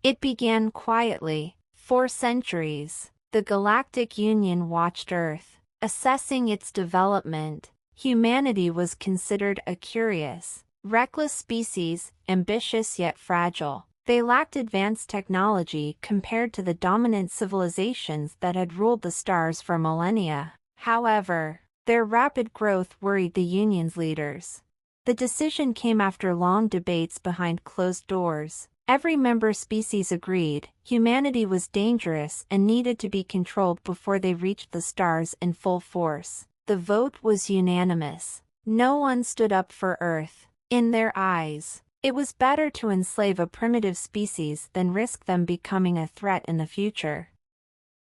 It began quietly. For centuries, the Galactic Union watched Earth, assessing its development. Humanity was considered a curious, reckless species, ambitious yet fragile. They lacked advanced technology compared to the dominant civilizations that had ruled the stars for millennia. However, their rapid growth worried the Union's leaders. The decision came after long debates behind closed doors. Every member species agreed humanity was dangerous and needed to be controlled before they reached the stars in full force. The vote was unanimous. No one stood up for Earth. In their eyes, it was better to enslave a primitive species than risk them becoming a threat in the future.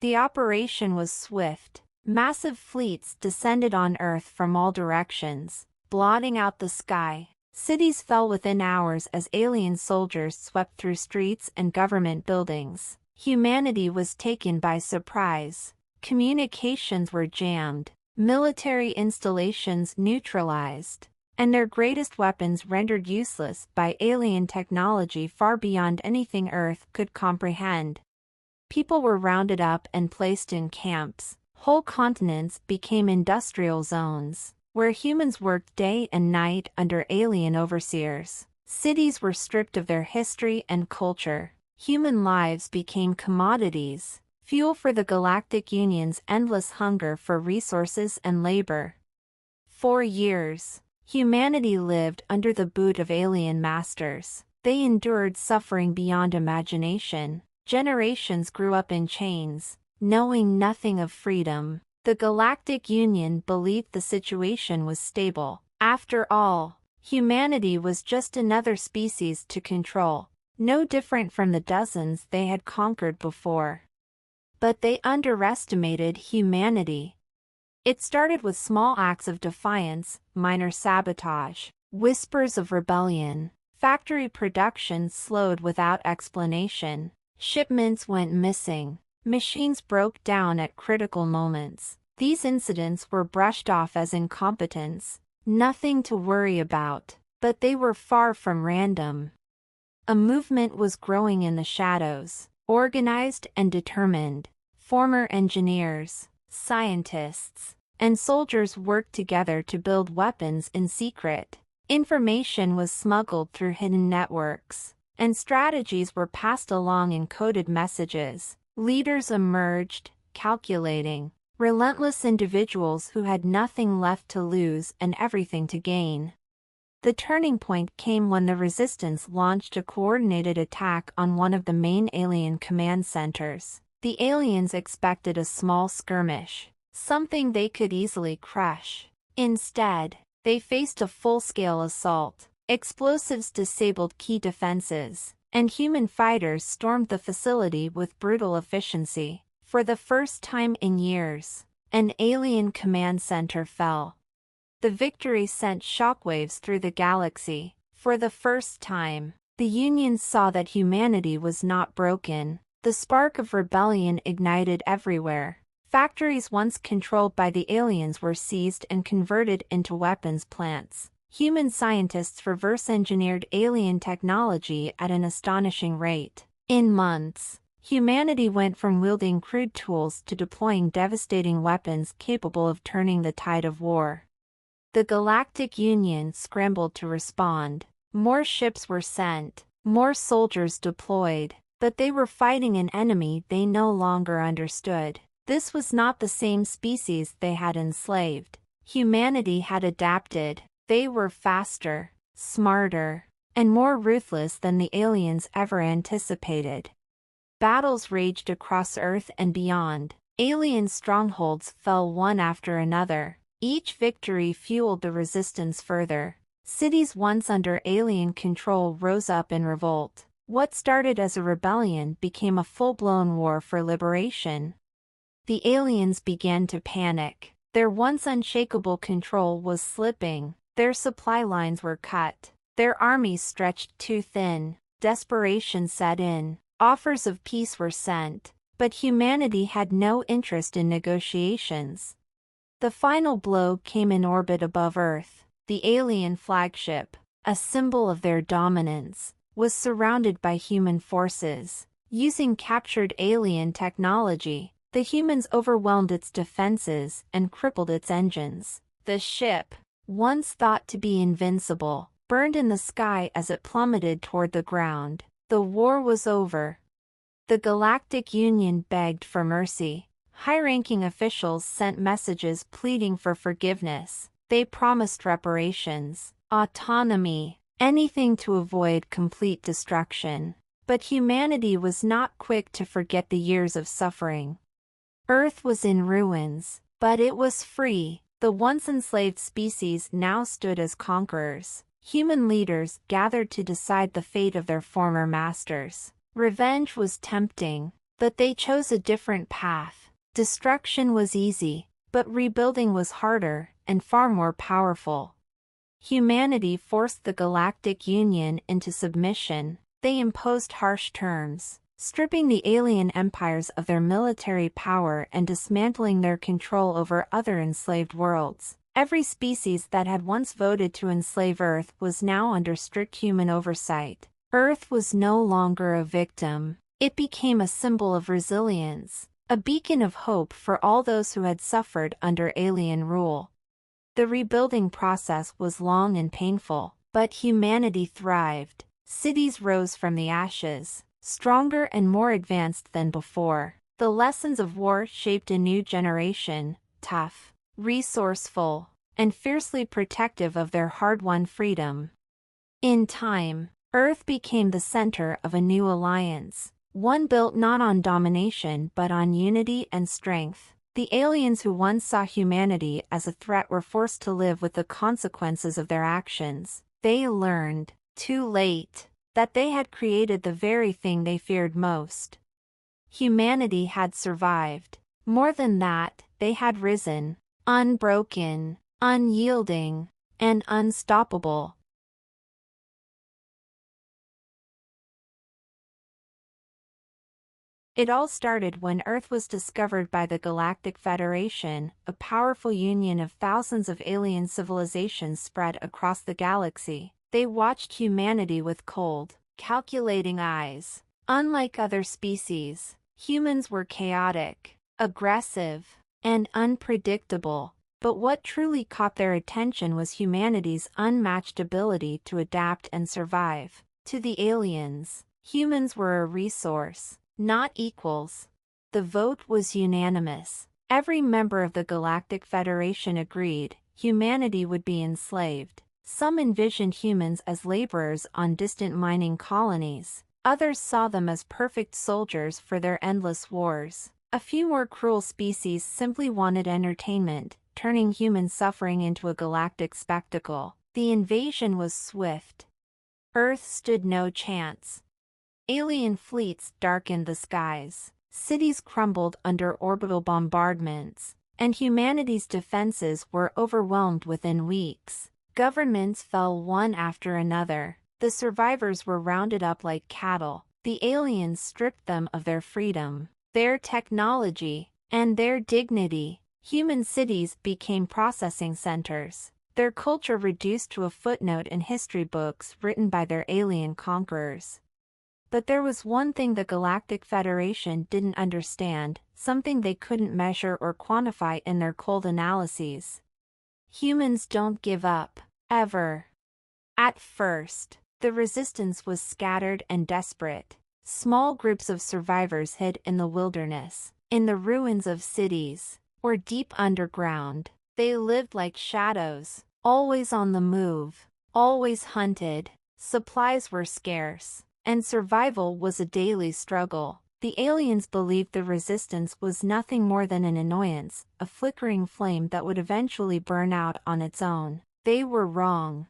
The operation was swift. Massive fleets descended on Earth from all directions, blotting out the sky. Cities fell within hours as alien soldiers swept through streets and government buildings. Humanity was taken by surprise. Communications were jammed, military installations neutralized, and their greatest weapons rendered useless by alien technology far beyond anything Earth could comprehend. People were rounded up and placed in camps. Whole continents became industrial zones, where humans worked day and night under alien overseers. Cities were stripped of their history and culture. Human lives became commodities, fuel for the Galactic Union's endless hunger for resources and labor. For years, humanity lived under the boot of alien masters. They endured suffering beyond imagination. Generations grew up in chains, knowing nothing of freedom. The Galactic Union believed the situation was stable. After all, humanity was just another species to control, no different from the dozens they had conquered before. But they underestimated humanity. It started with small acts of defiance, minor sabotage, whispers of rebellion. Factory production slowed without explanation. Shipments went missing. Machines broke down at critical moments. These incidents were brushed off as incompetence, nothing to worry about, but they were far from random. A movement was growing in the shadows, organized and determined. Former engineers, scientists, and soldiers worked together to build weapons in secret. Information was smuggled through hidden networks, and strategies were passed along in coded messages. Leaders emerged, calculating, relentless individuals who had nothing left to lose and everything to gain. The turning point came when the Resistance launched a coordinated attack on one of the main alien command centers. The aliens expected a small skirmish, something they could easily crush. Instead, they faced a full-scale assault. Explosives disabled key defenses, and human fighters stormed the facility with brutal efficiency. For the first time in years, an alien command center fell. The victory sent shockwaves through the galaxy. For the first time, the Union saw that humanity was not broken. The spark of rebellion ignited everywhere. Factories once controlled by the aliens were seized and converted into weapons plants. Human scientists reverse-engineered alien technology at an astonishing rate. In months, humanity went from wielding crude tools to deploying devastating weapons capable of turning the tide of war. The Galactic Union scrambled to respond. More ships were sent, more soldiers deployed, but they were fighting an enemy they no longer understood. This was not the same species they had enslaved. Humanity had adapted. They were faster, smarter, and more ruthless than the aliens ever anticipated. Battles raged across Earth and beyond. Alien strongholds fell one after another. Each victory fueled the resistance further. Cities once under alien control rose up in revolt. What started as a rebellion became a full-blown war for liberation. The aliens began to panic. Their once unshakable control was slipping. Their supply lines were cut. Their armies stretched too thin. Desperation set in. Offers of peace were sent, but humanity had no interest in negotiations. The final blow came in orbit above Earth. The alien flagship, a symbol of their dominance, was surrounded by human forces. Using captured alien technology, the humans overwhelmed its defenses and crippled its engines. The ship, once thought to be invincible, burned in the sky as it plummeted toward the ground. The war was over. The Galactic Union begged for mercy. High-ranking officials sent messages pleading for forgiveness. They promised reparations, autonomy, anything to avoid complete destruction. But humanity was not quick to forget the years of suffering. Earth was in ruins, but it was free. The once enslaved species now stood as conquerors. Human leaders gathered to decide the fate of their former masters. Revenge was tempting, but they chose a different path. Destruction was easy, but rebuilding was harder and far more powerful. Humanity forced the Galactic Union into submission. They imposed harsh terms, stripping the alien empires of their military power and dismantling their control over other enslaved worlds. Every species that had once voted to enslave Earth was now under strict human oversight. Earth was no longer a victim. It became a symbol of resilience, a beacon of hope for all those who had suffered under alien rule. The rebuilding process was long and painful, but humanity thrived. Cities rose from the ashes, stronger and more advanced than before. The lessons of war shaped a new generation, tough, resourceful, and fiercely protective of their hard-won freedom. In time, Earth became the center of a new alliance, one built not on domination but on unity and strength. The aliens who once saw humanity as a threat were forced to live with the consequences of their actions. They learned, too late, that they had created the very thing they feared most. Humanity had survived. More than that, they had risen, unbroken, unyielding, and unstoppable. It all started when Earth was discovered by the Galactic Federation, a powerful union of thousands of alien civilizations spread across the galaxy. They watched humanity with cold, calculating eyes. Unlike other species, humans were chaotic, aggressive, and unpredictable. But what truly caught their attention was humanity's unmatched ability to adapt and survive. To the aliens, humans were a resource, not equals. The vote was unanimous. Every member of the Galactic Federation agreed humanity would be enslaved. Some envisioned humans as laborers on distant mining colonies. Others saw them as perfect soldiers for their endless wars. A few more cruel species simply wanted entertainment, turning human suffering into a galactic spectacle. The invasion was swift. Earth stood no chance. Alien fleets darkened the skies. Cities crumbled under orbital bombardments, and humanity's defenses were overwhelmed within weeks. Governments fell one after another. The survivors were rounded up like cattle. The aliens stripped them of their freedom, their technology, and their dignity. Human cities became processing centers. Their culture reduced to a footnote in history books written by their alien conquerors. But there was one thing the Galactic Federation didn't understand, something they couldn't measure or quantify in their cold analyses. Humans don't give up, ever. At first, the resistance was scattered and desperate. Small groups of survivors hid in the wilderness, in the ruins of cities, or deep underground. They lived like shadows, always on the move, always hunted. Supplies were scarce, and survival was a daily struggle. The aliens believed the resistance was nothing more than an annoyance, a flickering flame that would eventually burn out on its own. They were wrong.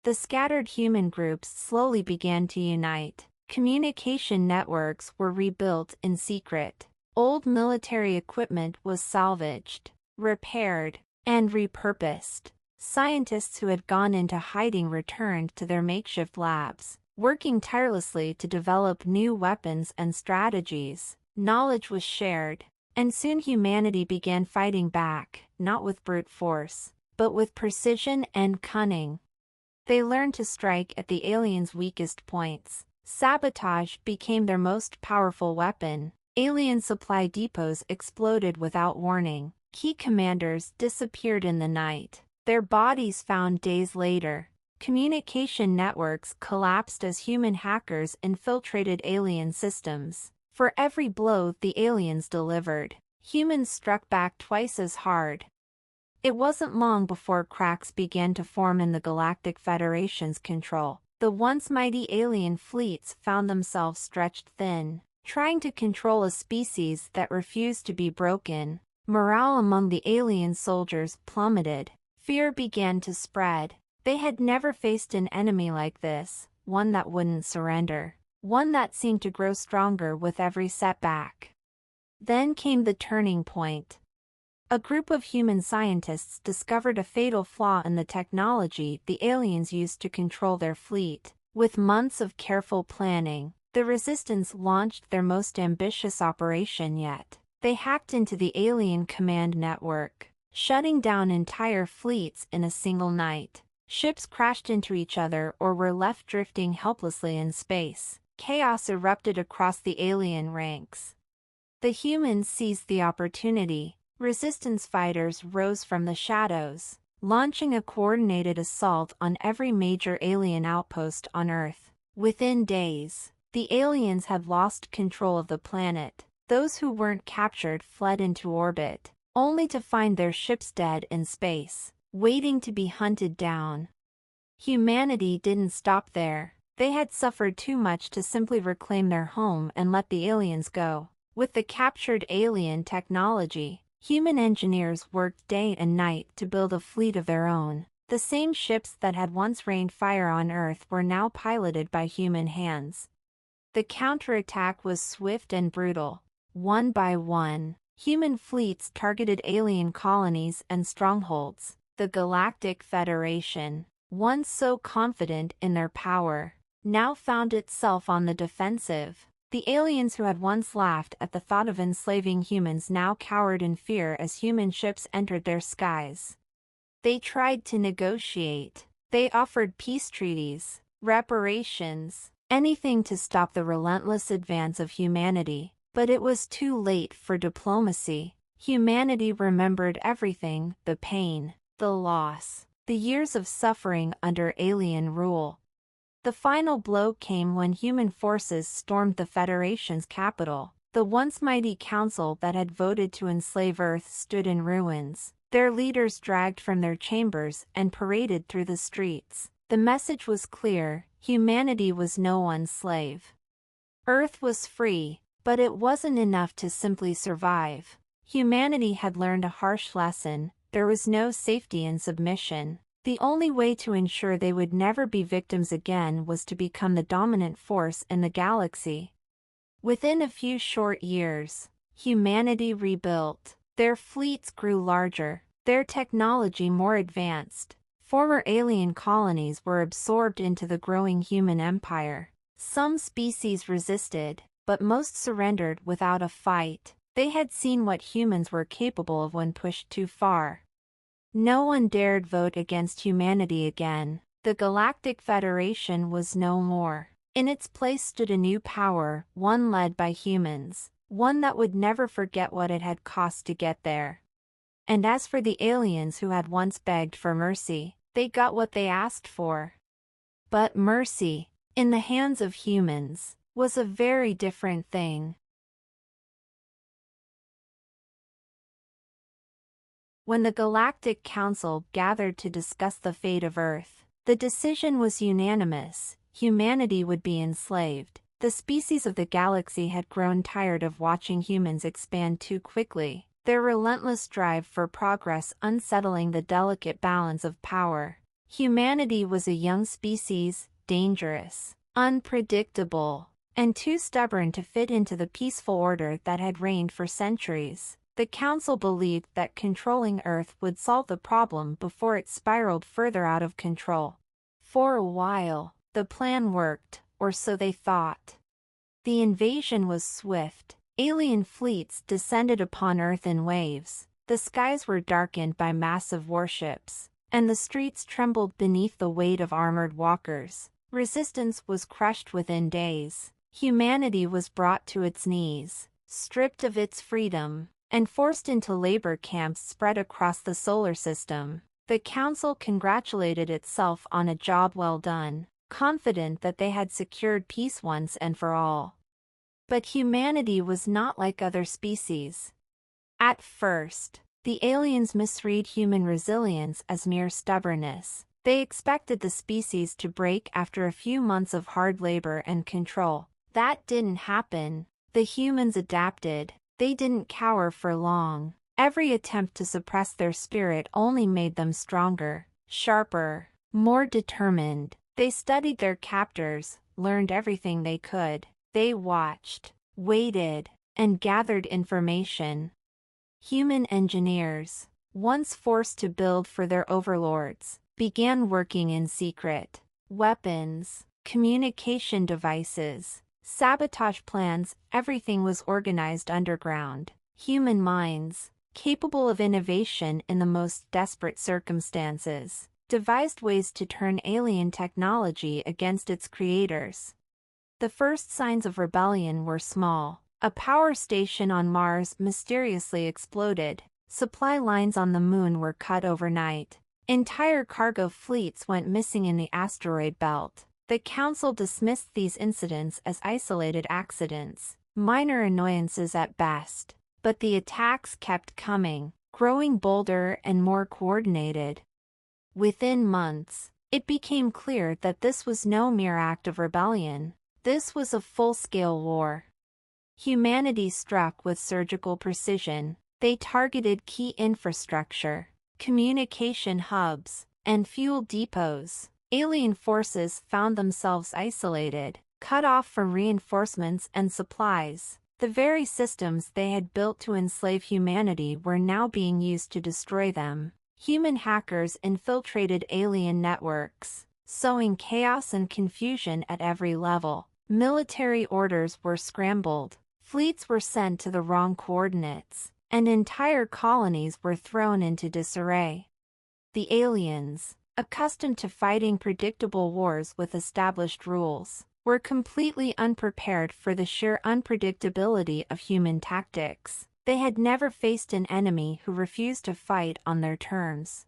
The scattered human groups slowly began to unite. Communication networks were rebuilt in secret. Old military equipment was salvaged, repaired, and repurposed. Scientists who had gone into hiding returned to their makeshift labs, working tirelessly to develop new weapons and strategies. Knowledge was shared, and soon humanity began fighting back, not with brute force, but with precision and cunning. They learned to strike at the aliens' weakest points, Sabotage became their most powerful weapon. Alien supply depots exploded without warning. Key commanders disappeared in the night, their bodies found days later. Communication networks collapsed as human hackers infiltrated alien systems. For every blow the aliens delivered, humans struck back twice as hard. It wasn't long before cracks began to form in the Galactic Federation's control. The once mighty alien fleets found themselves stretched thin, trying to control a species that refused to be broken. Morale among the alien soldiers plummeted. Fear began to spread. They had never faced an enemy like this, one that wouldn't surrender, one that seemed to grow stronger with every setback. Then came the turning point. A group of human scientists discovered a fatal flaw in the technology the aliens used to control their fleet. With months of careful planning, the Resistance launched their most ambitious operation yet. They hacked into the alien command network, shutting down entire fleets in a single night. Ships crashed into each other or were left drifting helplessly in space. Chaos erupted across the alien ranks. The humans seized the opportunity. Resistance fighters rose from the shadows, launching a coordinated assault on every major alien outpost on Earth. Within days, the aliens had lost control of the planet. Those who weren't captured fled into orbit, only to find their ships dead in space, waiting to be hunted down. Humanity didn't stop there. They had suffered too much to simply reclaim their home and let the aliens go. With the captured alien technology, human engineers worked day and night to build a fleet of their own. The same ships that had once rained fire on Earth were now piloted by human hands. The counterattack was swift and brutal. One by one, human fleets targeted alien colonies and strongholds. The Galactic Federation, once so confident in their power, now found itself on the defensive. The aliens who had once laughed at the thought of enslaving humans now cowered in fear as human ships entered their skies. They tried to negotiate. They offered peace treaties, reparations, anything to stop the relentless advance of humanity. But it was too late for diplomacy. Humanity remembered everything: the pain, the loss, the years of suffering under alien rule. The final blow came when human forces stormed the Federation's capital. The once mighty council that had voted to enslave Earth stood in ruins, their leaders dragged from their chambers and paraded through the streets. The message was clear: humanity was no one's slave. Earth was free, but it wasn't enough to simply survive. Humanity had learned a harsh lesson: there was no safety in submission. The only way to ensure they would never be victims again was to become the dominant force in the galaxy. Within a few short years, humanity rebuilt. Their fleets grew larger, their technology more advanced. Former alien colonies were absorbed into the growing human empire. Some species resisted, but most surrendered without a fight. They had seen what humans were capable of when pushed too far. No one dared vote against humanity again. The Galactic Federation was no more. In its place stood a new power, one led by humans, one that would never forget what it had cost to get there. And as for the aliens who had once begged for mercy, they got what they asked for. But mercy, in the hands of humans, was a very different thing. When the Galactic Council gathered to discuss the fate of Earth, the decision was unanimous: humanity would be enslaved. The species of the galaxy had grown tired of watching humans expand too quickly, their relentless drive for progress unsettling the delicate balance of power. Humanity was a young species, dangerous, unpredictable, and too stubborn to fit into the peaceful order that had reigned for centuries. The Council believed that controlling Earth would solve the problem before it spiraled further out of control. For a while, the plan worked, or so they thought. The invasion was swift. Alien fleets descended upon Earth in waves. The skies were darkened by massive warships, and the streets trembled beneath the weight of armored walkers. Resistance was crushed within days. Humanity was brought to its knees, stripped of its freedom, and forced into labor camps spread across the solar system. The council congratulated itself on a job well done, confident that they had secured peace once and for all. But humanity was not like other species. At first, the aliens misread human resilience as mere stubbornness. They expected the species to break after a few months of hard labor and control. That didn't happen. The humans adapted. They didn't cower for long. Every attempt to suppress their spirit only made them stronger, sharper, more determined. They studied their captors, learned everything they could. They watched, waited, and gathered information. Human engineers, once forced to build for their overlords, began working in secret. Weapons, communication devices, sabotage plans, everything was organized underground. Human minds, capable of innovation in the most desperate circumstances, devised ways to turn alien technology against its creators. The first signs of rebellion were small. A power station on Mars mysteriously exploded. Supply lines on the Moon were cut overnight. Entire cargo fleets went missing in the asteroid belt. The Council dismissed these incidents as isolated accidents, minor annoyances at best. But the attacks kept coming, growing bolder and more coordinated. Within months, it became clear that this was no mere act of rebellion. This was a full-scale war. Humanity struck with surgical precision. They targeted key infrastructure, communication hubs, and fuel depots. Alien forces found themselves isolated, cut off from reinforcements and supplies. The very systems they had built to enslave humanity were now being used to destroy them. Human hackers infiltrated alien networks, sowing chaos and confusion at every level. Military orders were scrambled, fleets were sent to the wrong coordinates, and entire colonies were thrown into disarray. The aliens, accustomed to fighting predictable wars with established rules, were completely unprepared for the sheer unpredictability of human tactics. They had never faced an enemy who refused to fight on their terms.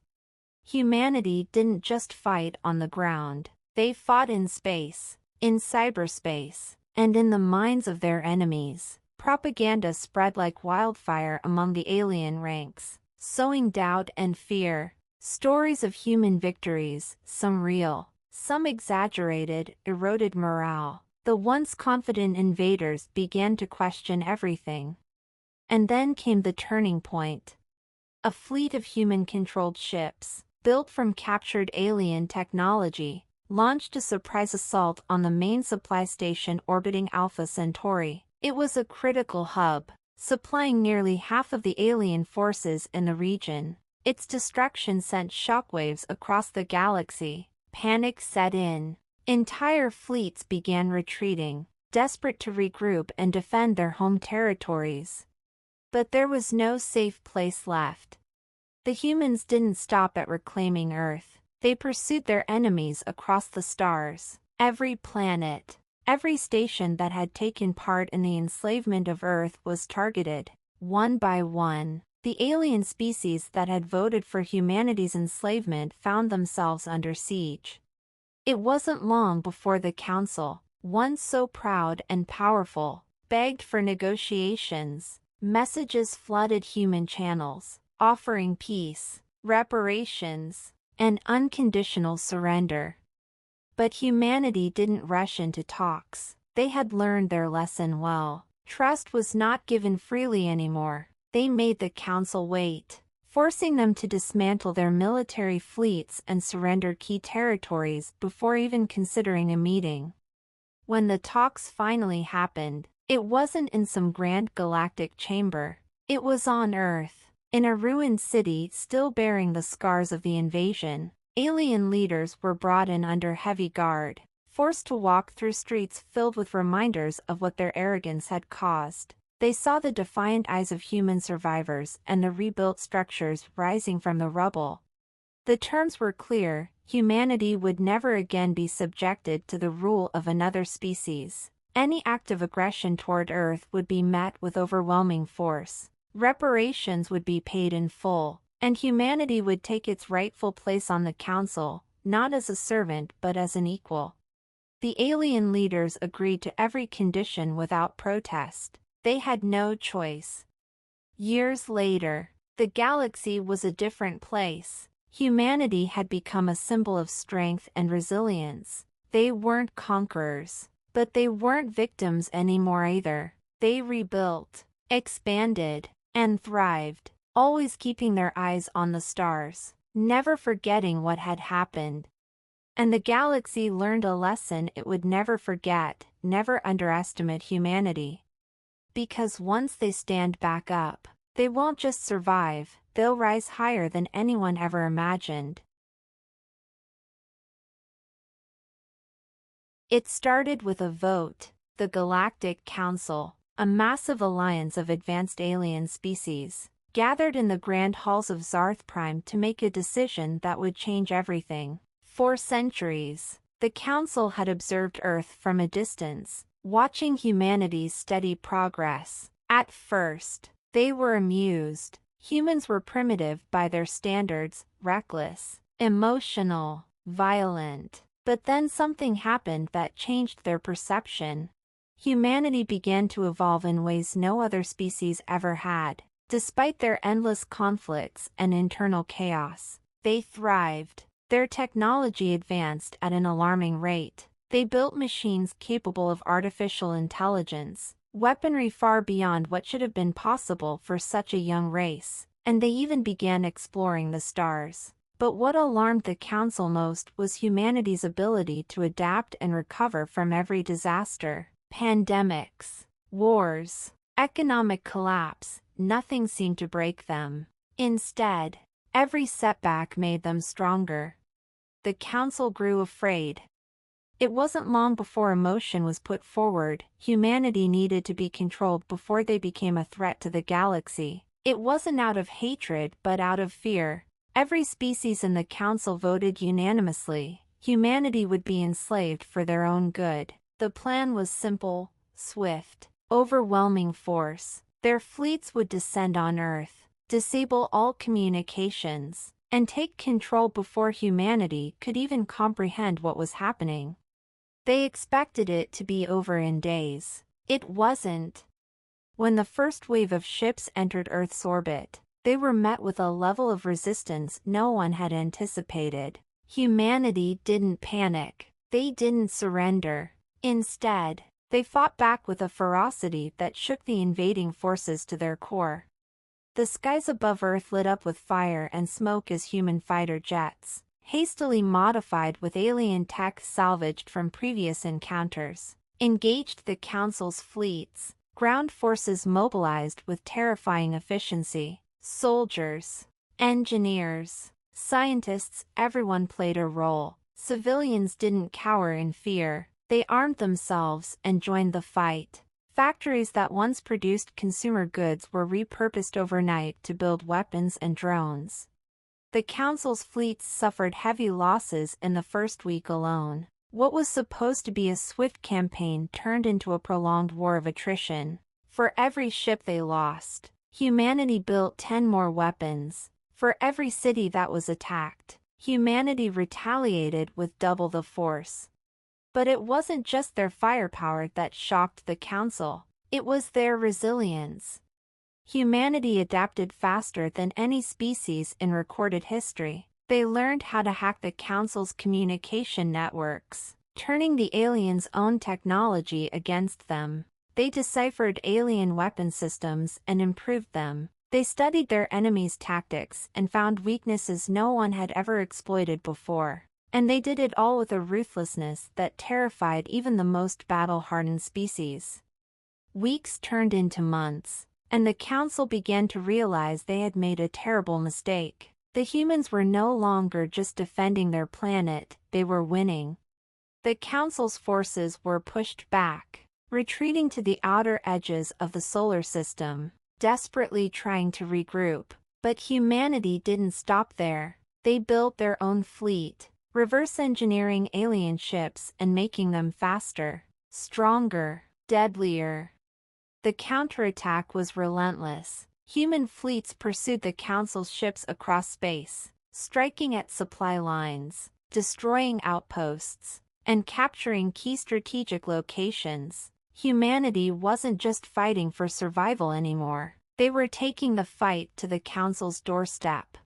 Humanity didn't just fight on the ground. They fought in space, in cyberspace, and in the minds of their enemies. Propaganda spread like wildfire among the alien ranks, sowing doubt and fear. Stories of human victories, some real, some exaggerated, eroded morale. The once confident invaders began to question everything. And then came the turning point. A fleet of human-controlled ships, built from captured alien technology, launched a surprise assault on the main supply station orbiting Alpha Centauri. It was a critical hub, supplying nearly half of the alien forces in the region. Its destruction sent shockwaves across the galaxy. Panic set in. Entire fleets began retreating, desperate to regroup and defend their home territories. But there was no safe place left. The humans didn't stop at reclaiming Earth. They pursued their enemies across the stars. Every planet, every station that had taken part in the enslavement of Earth was targeted. One by one, the alien species that had voted for humanity's enslavement found themselves under siege. It wasn't long before the Council, once so proud and powerful, begged for negotiations. Messages flooded human channels, offering peace, reparations, and unconditional surrender. But humanity didn't rush into talks. They had learned their lesson well. Trust was not given freely anymore. They made the Council wait, forcing them to dismantle their military fleets and surrender key territories before even considering a meeting. When the talks finally happened, it wasn't in some grand galactic chamber. It was on Earth, in a ruined city still bearing the scars of the invasion. Alien leaders were brought in under heavy guard, forced to walk through streets filled with reminders of what their arrogance had caused. They saw the defiant eyes of human survivors and the rebuilt structures rising from the rubble. The terms were clear: humanity would never again be subjected to the rule of another species. Any act of aggression toward Earth would be met with overwhelming force. Reparations would be paid in full, and humanity would take its rightful place on the council, not as a servant but as an equal. The alien leaders agreed to every condition without protest. They had no choice. Years later, the galaxy was a different place. Humanity had become a symbol of strength and resilience. They weren't conquerors, but they weren't victims anymore either. They rebuilt, expanded, and thrived, always keeping their eyes on the stars, never forgetting what had happened. And the galaxy learned a lesson it would never forget: never underestimate humanity. Because once they stand back up, they won't just survive, they'll rise higher than anyone ever imagined. It started with a vote. The Galactic Council, a massive alliance of advanced alien species, gathered in the grand halls of Zarth Prime to make a decision that would change everything. For centuries, the Council had observed Earth from a distance, watching humanity's steady progress. At first, they were amused. Humans were primitive by their standards, reckless, emotional, violent. But then something happened that changed their perception. Humanity began to evolve in ways no other species ever had. Despite their endless conflicts and internal chaos, they thrived. Their technology advanced at an alarming rate. They built machines capable of artificial intelligence, weaponry far beyond what should have been possible for such a young race, and they even began exploring the stars. But what alarmed the Council most was humanity's ability to adapt and recover from every disaster. Pandemics, wars, economic collapse, nothing seemed to break them. Instead, every setback made them stronger. The Council grew afraid. It wasn't long before emotion was put forward. Humanity needed to be controlled before they became a threat to the galaxy. It wasn't out of hatred but out of fear. Every species in the Council voted unanimously. Humanity would be enslaved for their own good. The plan was simple, swift, overwhelming force. Their fleets would descend on Earth, disable all communications, and take control before humanity could even comprehend what was happening. They expected it to be over in days. It wasn't. When the first wave of ships entered Earth's orbit, they were met with a level of resistance no one had anticipated. Humanity didn't panic. They didn't surrender. Instead, they fought back with a ferocity that shook the invading forces to their core. The skies above Earth lit up with fire and smoke as human fighter jets, hastily modified with alien tech salvaged from previous encounters, engaged the Council's fleets. Ground forces mobilized with terrifying efficiency. Soldiers, engineers, scientists, everyone played a role. Civilians didn't cower in fear. They armed themselves and joined the fight. Factories that once produced consumer goods were repurposed overnight to build weapons and drones. The Council's fleets suffered heavy losses in the first week alone. What was supposed to be a swift campaign turned into a prolonged war of attrition. For every ship they lost, humanity built 10 more weapons. For every city that was attacked, humanity retaliated with double the force. But it wasn't just their firepower that shocked the Council. It was their resilience. Humanity adapted faster than any species in recorded history. They learned how to hack the Council's communication networks, turning the aliens' own technology against them. They deciphered alien weapon systems and improved them. They studied their enemies' tactics and found weaknesses no one had ever exploited before. And they did it all with a ruthlessness that terrified even the most battle-hardened species. Weeks turned into months, and the Council began to realize they had made a terrible mistake. The humans were no longer just defending their planet, they were winning. The Council's forces were pushed back, retreating to the outer edges of the solar system, desperately trying to regroup. But humanity didn't stop there. They built their own fleet, reverse engineering alien ships and making them faster, stronger, deadlier. The counterattack was relentless. Human fleets pursued the Council's ships across space, striking at supply lines, destroying outposts, and capturing key strategic locations. Humanity wasn't just fighting for survival anymore. They were taking the fight to the Council's doorstep.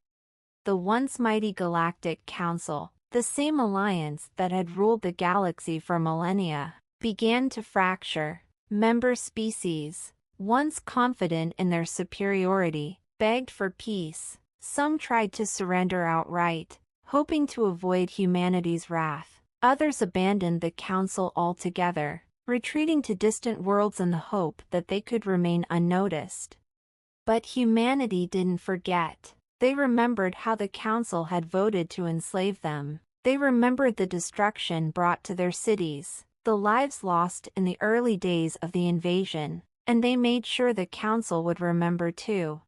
The once mighty Galactic Council, the same alliance that had ruled the galaxy for millennia, began to fracture. Member species, once confident in their superiority, begged for peace. Some tried to surrender outright, hoping to avoid humanity's wrath. Others abandoned the Council altogether, retreating to distant worlds in the hope that they could remain unnoticed. But humanity didn't forget. They remembered how the Council had voted to enslave them. They remembered the destruction brought to their cities, the lives lost in the early days of the invasion, and they made sure the Council would remember too.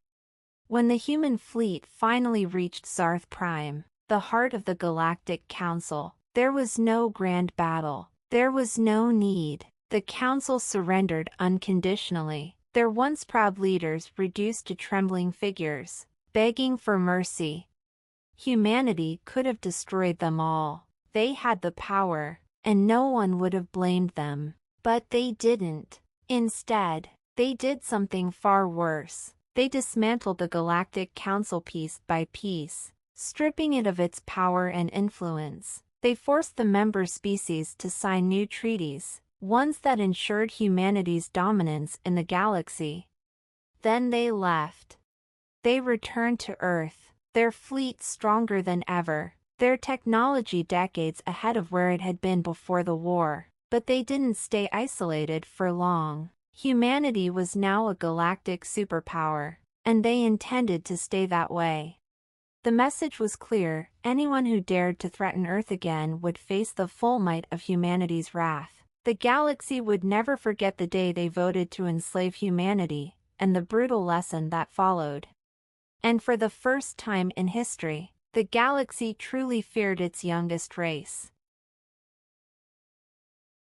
When the human fleet finally reached Zarth Prime, the heart of the Galactic Council, there was no grand battle. There was no need. The Council surrendered unconditionally, their once proud leaders reduced to trembling figures, begging for mercy. Humanity could have destroyed them all. They had the power, and no one would have blamed them. But they didn't. Instead, they did something far worse. They dismantled the Galactic Council piece by piece, stripping it of its power and influence. They forced the member species to sign new treaties, ones that ensured humanity's dominance in the galaxy. Then they left. They returned to Earth, their fleet stronger than ever, their technology decades ahead of where it had been before the war. But they didn't stay isolated for long. Humanity was now a galactic superpower, and they intended to stay that way. The message was clear: anyone who dared to threaten Earth again would face the full might of humanity's wrath. The galaxy would never forget the day they voted to enslave humanity, and the brutal lesson that followed. And for the first time in history, the galaxy truly feared its youngest race.